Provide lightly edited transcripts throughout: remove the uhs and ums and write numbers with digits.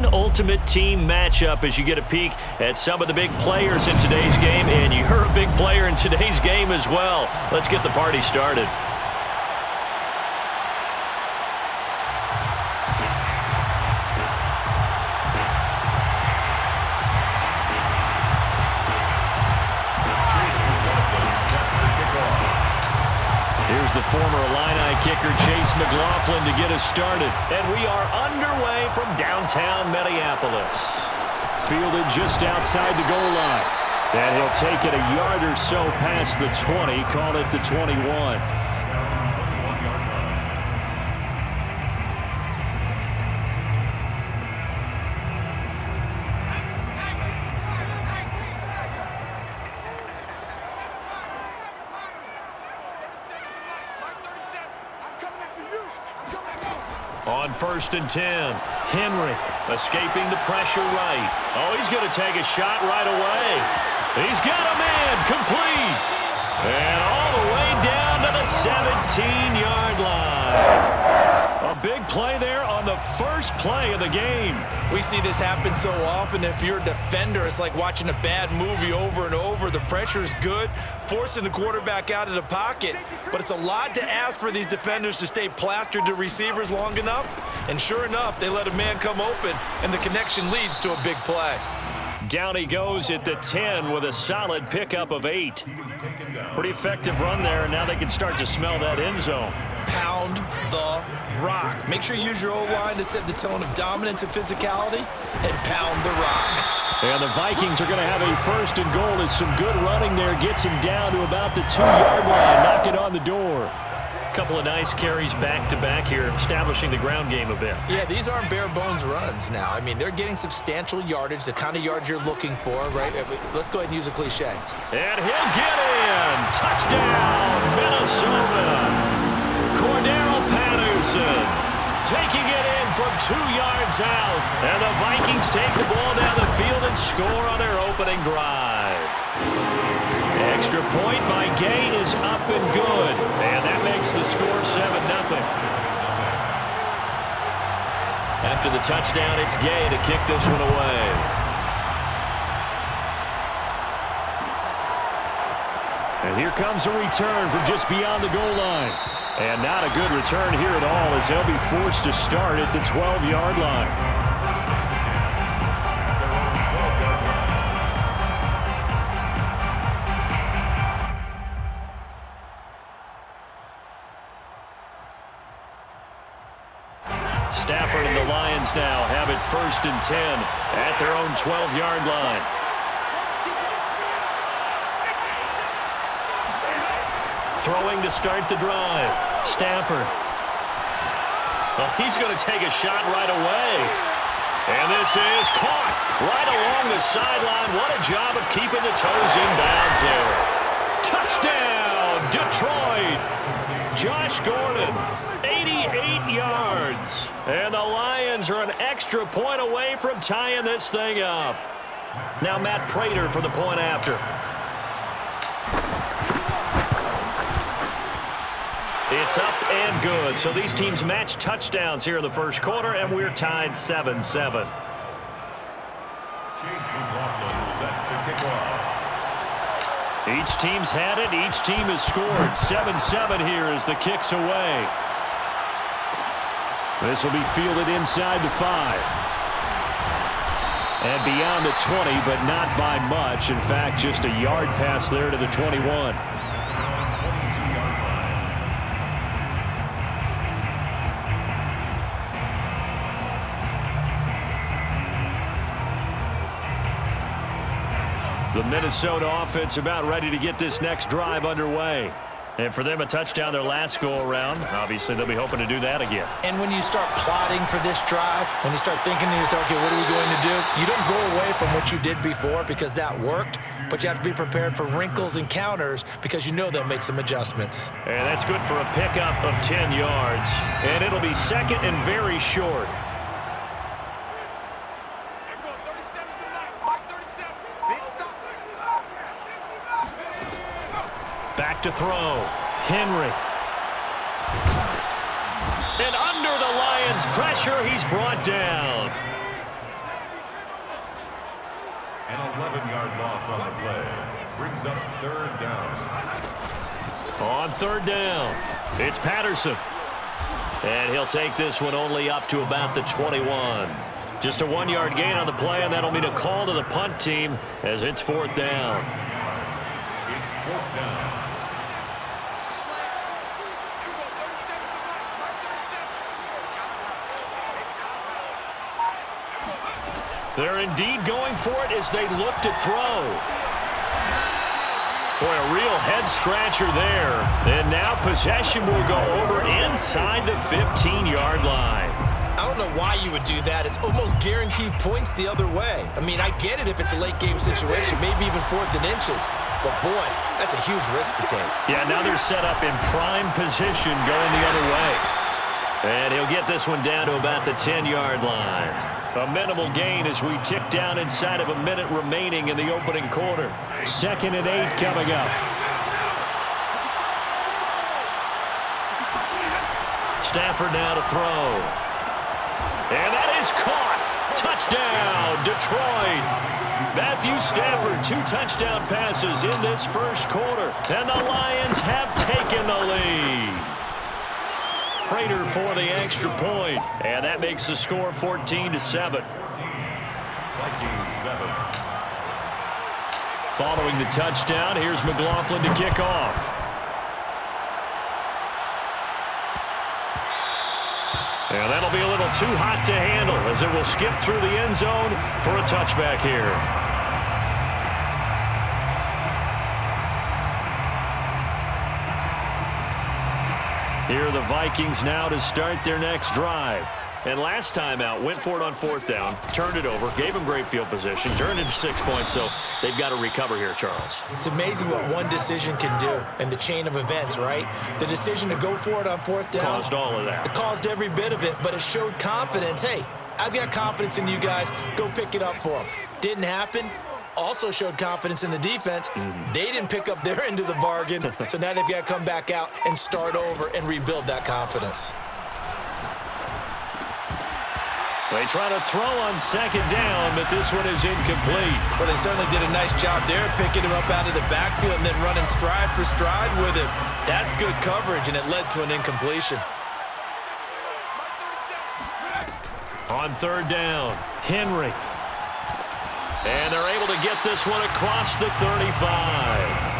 fun, ultimate team matchup as you get a peek at some of the big players in today's game, and you're a big player in today's game as well. Let's get the party started. Here's the former Illini kicker, Chase McLaughlin, to get us started. And we are underway from downtown Minneapolis. Fielded just outside the goal line. And he'll take it a yard or so past the 20, call it the 21. On 1st and 10, Henry escaping the pressure right. Oh, he's going to take a shot right away. He's got a man complete. And all the way down to the 17-yard line. A big play there on the first play of the game. We see this happen so often. If you're a defender, it's like watching a bad movie over and over. The pressure is good, forcing the quarterback out of the pocket. But it's a lot to ask for these defenders to stay plastered to receivers long enough. And sure enough, they let a man come open, and the connection leads to a big play. Down he goes at the 10 with a solid pickup of 8. Pretty effective run there, and now they can start to smell that end zone. Pound the rock. Make sure you use your O-line to set the tone of dominance and physicality, and pound the rock. And the Vikings are going to have a 1st and goal as some good running there gets him down to about the 2-yard line, knocking on the door. Couple of nice carries back-to-back here, establishing the ground game a bit. Yeah, these aren't bare-bones runs now. I mean, they're getting substantial yardage, the kind of yards you're looking for, right? Let's go ahead and use a cliche. And he'll get in. Touchdown, Minnesota. Cordero Patterson taking it in from 2 yards out. And the Vikings take the ball down the field and score on their opening drive. Extra point by Gay is up and good. And that makes the score 7-0. After the touchdown, it's Gay to kick this one away. And here comes a return from just beyond the goal line. And not a good return here at all as they'll be forced to start at the 12-yard line. Stafford and the Lions now have it 1st and 10 at their own 12-yard line. Throwing to start the drive. Stafford. Oh, he's going to take a shot right away. And this is caught right along the sideline. What a job of keeping the toes in bounds there. Touchdown, Detroit. Josh Gordon, 88 yards. And the Lions are an extra point away from tying this thing up. Now Matt Prater for the point after. It's up and good. So these teams match touchdowns here in the first quarter, and we're tied 7-7. Chase McLaughlin set to kick off. Each team's had it. Each team has scored. 7-7 here as the kick's away. This will be fielded inside the 5. And beyond the 20, but not by much. In fact, just a yard pass there to the 21. The Minnesota offense about ready to get this next drive underway. And for them, a touchdown their last go-around. Obviously, they'll be hoping to do that again. And when you start plotting for this drive, when you start thinking to yourself, okay, what are we going to do? You don't go away from what you did before because that worked, but you have to be prepared for wrinkles and counters because you know they'll make some adjustments. And that's good for a pickup of 10 yards. And it'll be 2nd and very short. Back to throw. Henry. And under the Lions' pressure, he's brought down. An 11-yard loss on the play. Brings up third down. On third down, it's Patterson. And he'll take this one only up to about the 21. Just a 1-yard gain on the play, and that'll mean a call to the punt team as it's fourth down. It's fourth down. They're indeed going for it as they look to throw. Boy, a real head-scratcher there. And now possession will go over inside the 15-yard line. I don't know why you would do that. It's almost guaranteed points the other way. I mean, I get it if it's a late-game situation, maybe even 4th and inches. But, boy, that's a huge risk to take. Yeah, now they're set up in prime position going the other way. And he'll get this one down to about the 10-yard line. A minimal gain as we tick down inside of a minute remaining in the opening quarter. 2nd and 8 coming up. Stafford now to throw. And that is caught. Touchdown, Detroit. Matthew Stafford, 2 touchdown passes in this first quarter. And the Lions have taken the lead. Prater for the extra point, and that makes the score 14-7. Vikings 7. Following the touchdown, here's McLaughlin to kick off. And that'll be a little too hot to handle as it will skip through the end zone for a touchback here. Here are the Vikings now to start their next drive. And last time out, went for it on 4th down, turned it over, gave them great field position, turned into 6 points, so they've got to recover here, Charles. It's amazing what one decision can do in the chain of events, right? The decision to go for it on 4th down. Caused all of that. It caused every bit of it, but it showed confidence. Hey, I've got confidence in you guys. Go pick it up for them. Didn't happen. Also showed confidence in the defense. They didn't pick up their end of the bargain, so now they've got to come back out and start over and rebuild that confidence. They try to throw on 2nd down, but this one is incomplete. Well, they certainly did a nice job there, picking him up out of the backfield and then running stride for stride with him. That's good coverage, and it led to an incompletion. On 3rd down, Henry. And they're able to get this one across the 35.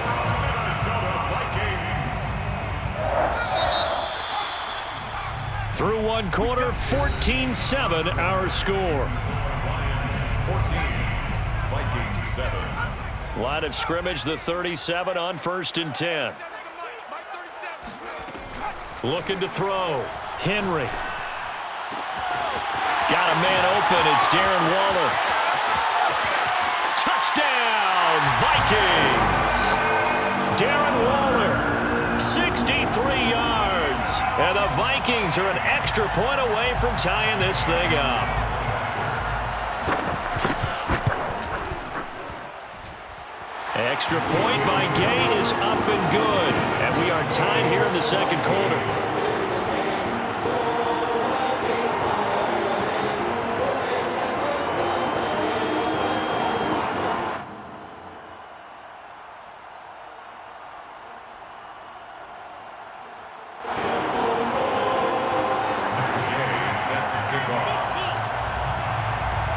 Through one quarter, 14-7 our score. Lions 14, Vikings 7. Line of scrimmage, the 37 on 1st and 10. Looking to throw. Henry. Got a man open. It's Darren Waller. Touchdown, Vikings! Darren Waller, 63 yards. And the Vikings are an extra point away from tying this thing up. Extra point by Gay is up and good. And we are tied here in the 2nd quarter.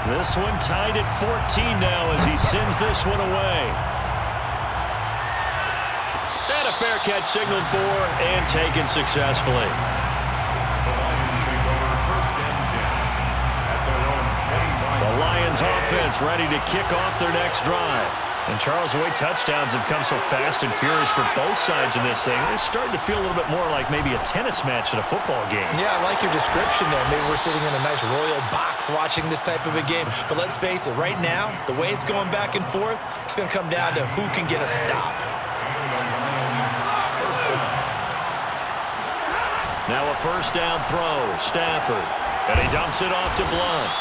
This one tied at 14 now as he sends this one away. And a fair catch signaled for and taken successfully. The Lions take over 1st and 10 at their own 25. The Lions offense ready to kick off their next drive. And Charles, the way touchdowns have come so fast and furious for both sides in this thing, it's starting to feel a little bit more like maybe a tennis match in a football game. Yeah, I like your description there. Maybe we're sitting in a nice royal box watching this type of a game. But let's face it, right now, the way it's going back and forth, it's going to come down to who can get a stop. Now a 1st down throw, Stafford. And he dumps it off to Blunt.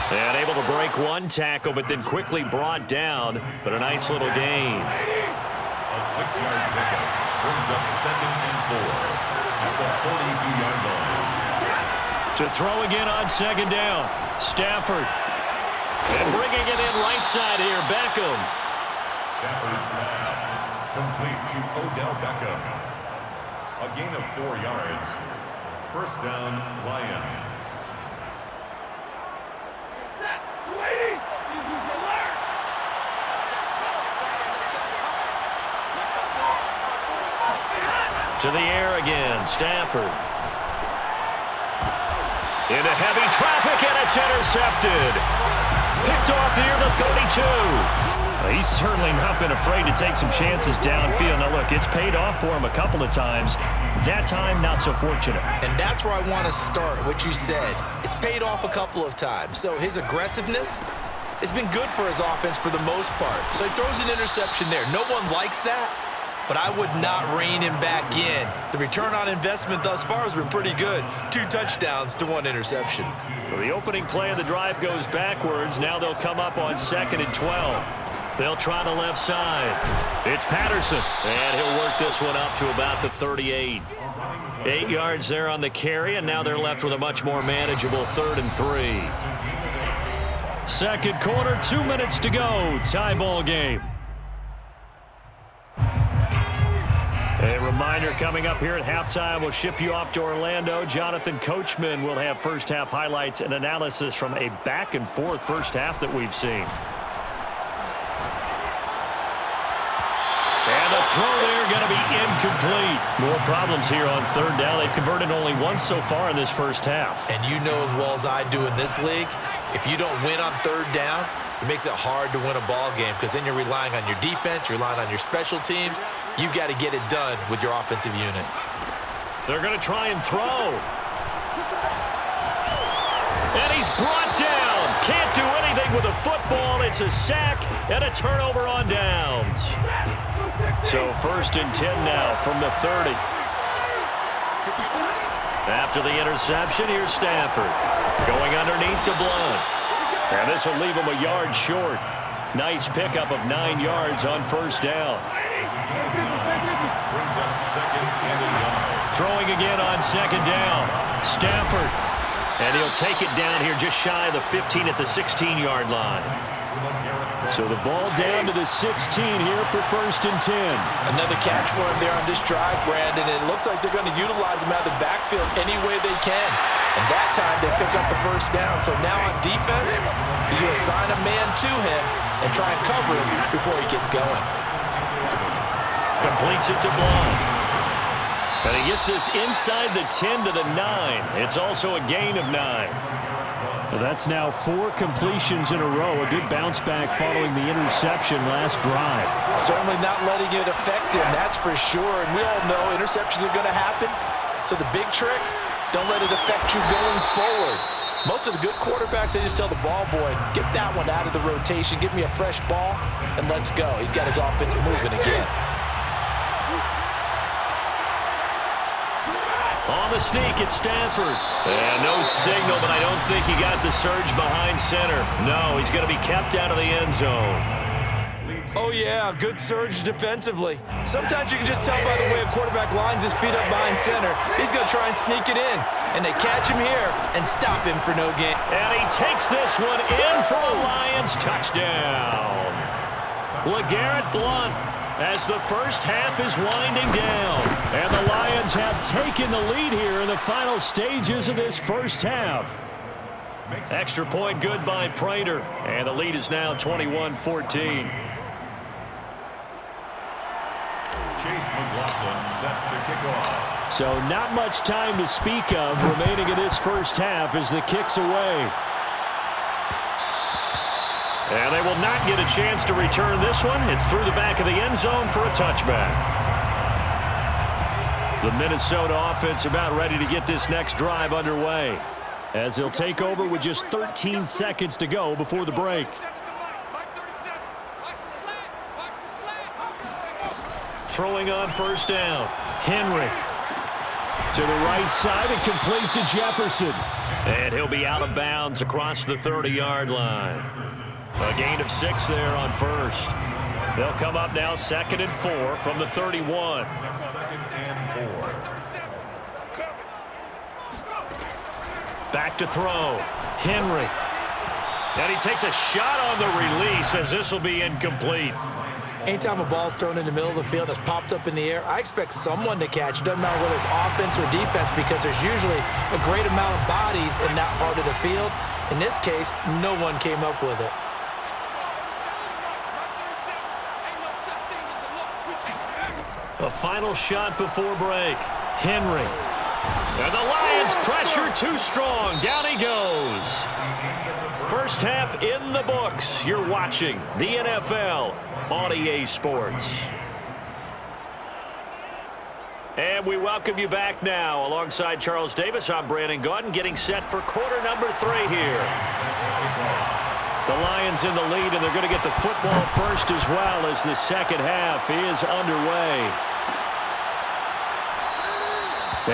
And able to break one tackle, but then quickly brought down. But a nice little gain. A 6-yard pickup brings up 2nd and 4 at the 42-yard line. To throw again on 2nd down. Stafford. And bringing it in right side here, Beckham. Stafford's pass complete to Odell Beckham. A gain of 4 yards. First down, Lions. To the air again, Stafford. Into heavy traffic, and it's intercepted. Picked off near the 32. He's certainly not been afraid to take some chances downfield. Now, look, it's paid off for him a couple of times. That time, not so fortunate. And that's where I want to start, what you said. It's paid off a couple of times. So his aggressiveness has been good for his offense for the most part. So he throws an interception there. No one likes that, but I would not rein him back in. The return on investment thus far has been pretty good. 2 touchdowns to 1 interception. So the opening play of the drive goes backwards. Now they'll come up on 2nd and 12. They'll try the left side. It's Patterson, and he'll work this one up to about the 38. 8 yards there on the carry, and now they're left with a much more manageable 3rd and 3. Second quarter, 2 minutes to go. Tie ball game. A reminder coming up here at halftime. We'll ship you off to Orlando. Jonathan Coachman will have first half highlights and analysis from a back-and-forth first half that we've seen. And the throw there going to be incomplete. More problems here on 3rd down. They've converted only once so far in this first half. And you know as well as I do in this league, if you don't win on 3rd down, it makes it hard to win a ball game because then you're relying on your defense, you're relying on your special teams. You've got to get it done with your offensive unit. They're going to try and throw. And he's brought down. Can't do anything with a football. It's a sack and a turnover on downs. So 1st and 10 now from the 30. After the interception, here's Stafford. Going underneath to Blunt. And this will leave him a yard short. Nice pickup of 9 yards on 1st down. Brings up 2nd and a yard. Throwing again on 2nd down. Stafford. And he'll take it down here just shy of the 15 at the 16-yard line. So the ball down to the 16 here for 1st and 10. Another catch for him there on this drive, Brandon. And it looks like they're going to utilize him out of the backfield any way they can. And that time they pick up the 1st down. So now on defense, you assign a man to him and try and cover him before he gets going. Completes it to Blunt. And he gets this inside the 10 to the 9. It's also a gain of 9. Well, that's now 4 completions in a row. A good bounce back following the interception last drive. Certainly not letting it affect him, that's for sure. And we all know interceptions are going to happen. So the big trick, don't let it affect you going forward. Most of the good quarterbacks, they just tell the ball boy, get that one out of the rotation, give me a fresh ball, and let's go. He's got his offense moving again. On the sneak, it's Stafford. And no signal, but I don't think he got the surge behind center. No, he's going to be kept out of the end zone. Oh, yeah, good surge defensively. Sometimes you can just tell by the way a quarterback lines his feet up behind center. He's going to try and sneak it in. And they catch him here and stop him for no gain. And he takes this one in for a Lions touchdown. LeGarrette Blunt, as the first half is winding down. And the Lions have taken the lead here in the final stages of this first half. Extra point good by Prater. And the lead is now 21-14. Chase McLaughlin set to kick off. So not much time to speak of remaining in this first half as the kick's away. And they will not get a chance to return this one. It's through the back of the end zone for a touchback. The Minnesota offense about ready to get this next drive underway, as they'll take over with just 13 seconds to go before the break. Throwing on 1st down. Henry to the right side and complete to Jefferson. And he'll be out of bounds across the 30-yard line. A gain of 6 there on 1st. They'll come up now 2nd and 4 from the 31. 2nd and 4. Back to throw. Henry. And he takes a shot on the release as this will be incomplete. Anytime a ball's thrown in the middle of the field that's popped up in the air, I expect someone to catch. It doesn't matter whether it's offense or defense because there's usually a great amount of bodies in that part of the field. In this case, no one came up with it. A final shot before break. Henry. And the Lions pressure too strong. Down he goes. First half in the books. You're watching the NFL on EA Sports. And we welcome you back now. Alongside Charles Davis, I'm Brandon Gaudin, getting set for quarter number 3 here. The Lions in the lead, and they're going to get the football first as well as the second half is underway.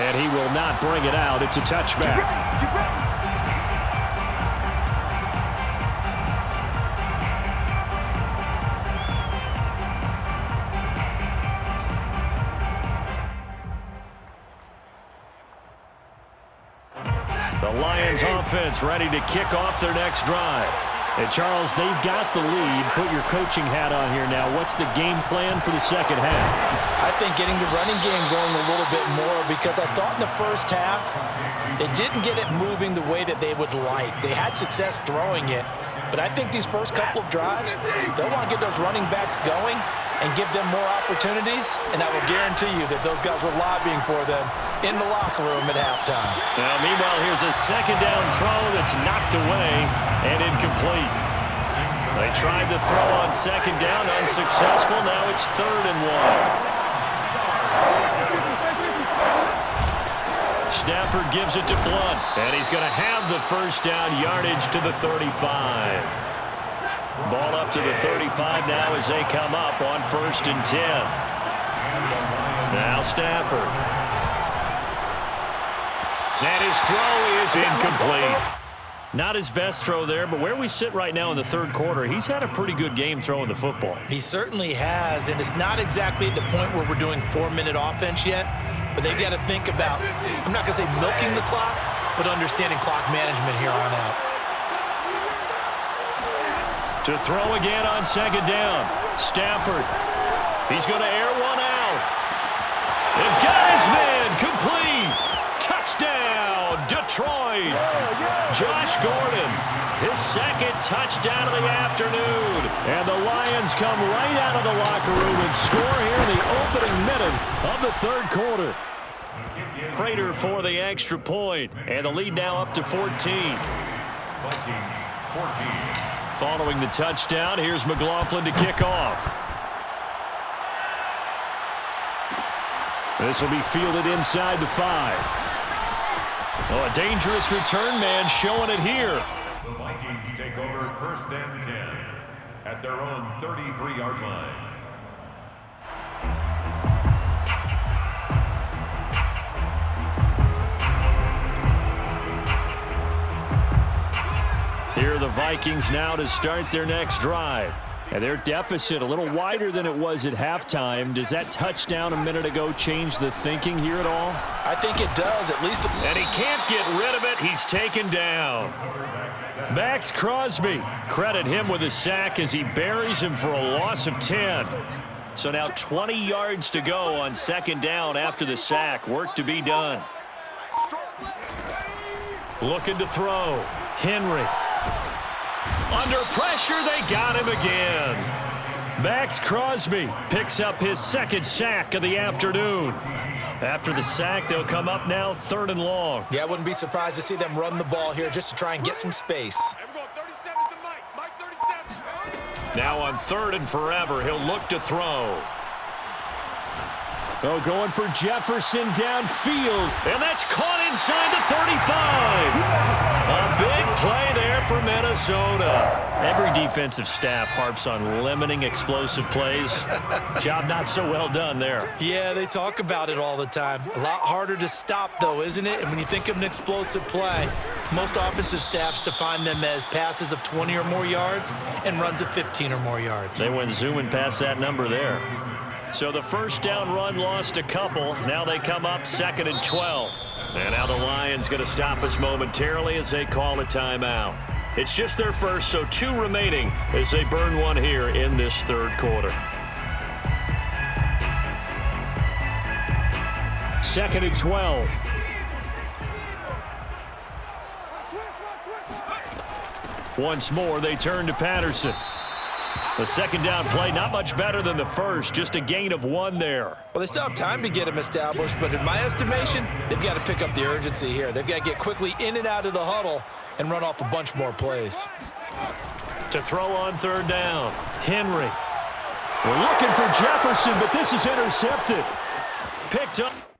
And he will not bring it out. It's a touchback. The Lions offense ready to kick off their next drive. And Charles, they've got the lead. Put your coaching hat on here now. What's the game plan for the second half? I think getting the running game going a little bit more because I thought in the first half they didn't get it moving the way that they would like. They had success throwing it, but I think these first couple of drives, they'll want to get those running backs going and give them more opportunities, and I will guarantee you that those guys were lobbying for them in the locker room at halftime. Now, meanwhile, here's a second down throw that's knocked away and incomplete. They tried to throw on second down, unsuccessful. Now it's 3rd and 1. Stafford gives it to Blunt, and he's going to have the first down yardage to the 35. Ball up to the 35 now as they come up on 1st and 10. Now Stafford. And his throw is incomplete. Not his best throw there, but where we sit right now in the 3rd quarter, he's had a pretty good game throwing the football. He certainly has, and it's not exactly at the point where we're doing 4-minute offense yet, but they've got to think about, I'm not going to say milking the clock, but understanding clock management here on out. To throw again on second down. Stafford. He's going to air one out. And got his man complete. Touchdown, Detroit. Josh Gordon, his 2nd touchdown of the afternoon. And the Lions come right out of the locker room and score here in the opening minute of the 3rd quarter. Prater for the extra point. And the lead now up to 14. Vikings 14. Following the touchdown, here's McLaughlin to kick off. This will be fielded inside the 5. Oh, a dangerous return man showing it here. The Vikings take over 1st and 10 at their own 33-yard line. Here are the Vikings now to start their next drive. And their deficit a little wider than it was at halftime. Does that touchdown a minute ago change the thinking here at all? I think it does, at least. And he can't get rid of it. He's taken down. Max Crosby. Credit him with a sack as he buries him for a loss of 10. So now 20 yards to go on second down after the sack. Work to be done. Looking to throw. Henry. Under pressure, they got him again. Max Crosby picks up his 2nd sack of the afternoon. After the sack, they'll come up now 3rd and long. Yeah, I wouldn't be surprised to see them run the ball here just to try and get some space. Now on 3rd and forever, he'll look to throw. Oh, going for Jefferson downfield, and that's caught inside the 35. A big play there for Minnesota. Every defensive staff harps on limiting explosive plays. Job not so well done there. Yeah, they talk about it all the time. A lot harder to stop, though, isn't it? And when you think of an explosive play, most offensive staffs define them as passes of 20 or more yards and runs of 15 or more yards. They went zooming past that number there. So the first down run lost a couple. Now they come up 2nd and 12. And now the Lions going to stop us momentarily as they call a timeout. It's just their first, so 2 remaining as they burn one here in this third quarter. 2nd and 12. Once more, they turn to Patterson. The second down play, not much better than the first, just a gain of 1 there. Well, they still have time to get him established, but in my estimation, they've got to pick up the urgency here. They've got to get quickly in and out of the huddle and run off a bunch more plays. To throw on 3rd down, Henry. We're looking for Jefferson, but this is intercepted. Picked up.